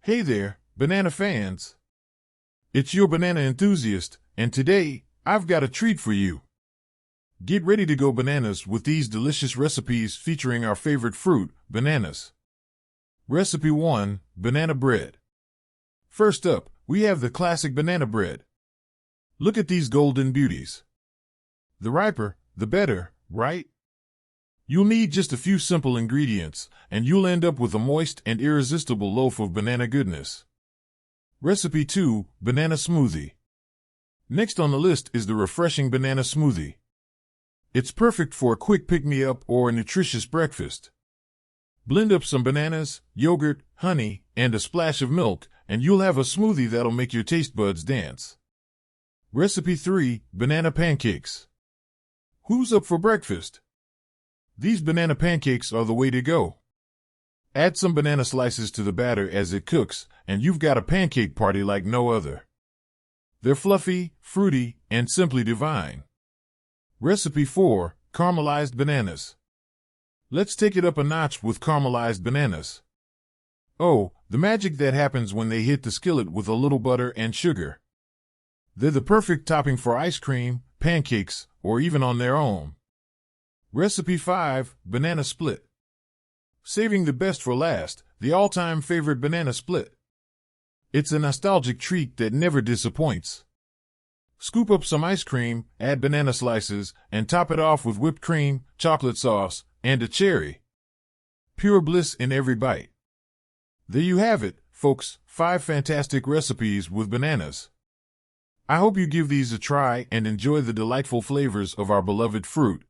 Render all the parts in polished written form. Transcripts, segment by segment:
Hey there, banana fans. It's your banana enthusiast, and today, I've got a treat for you. Get ready to go bananas with these delicious recipes featuring our favorite fruit, bananas. Recipe 1, Banana Bread. First up, we have the classic banana bread. Look at these golden beauties. The riper, the better, right? You'll need just a few simple ingredients, and you'll end up with a moist and irresistible loaf of banana goodness. Recipe 2, Banana Smoothie. Next on the list is the refreshing banana smoothie. It's perfect for a quick pick-me-up or a nutritious breakfast. Blend up some bananas, yogurt, honey, and a splash of milk, and you'll have a smoothie that'll make your taste buds dance. Recipe 3, Banana Pancakes. Who's up for breakfast? These banana pancakes are the way to go. Add some banana slices to the batter as it cooks, and you've got a pancake party like no other. They're fluffy, fruity, and simply divine. Recipe 4, Caramelized Bananas. Let's take it up a notch with caramelized bananas. Oh, the magic that happens when they hit the skillet with a little butter and sugar. They're the perfect topping for ice cream, pancakes, or even on their own. Recipe 5, Banana Split. Saving the best for last, the all-time favorite banana split. It's a nostalgic treat that never disappoints. Scoop up some ice cream, add banana slices, and top it off with whipped cream, chocolate sauce, and a cherry. Pure bliss in every bite. There you have it, folks, 5 fantastic recipes with bananas. I hope you give these a try and enjoy the delightful flavors of our beloved fruit.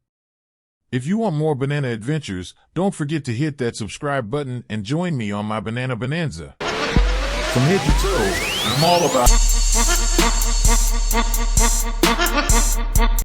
If you want more banana adventures, don't forget to hit that subscribe button and join me on my banana bonanza. From head to toe, I'm all about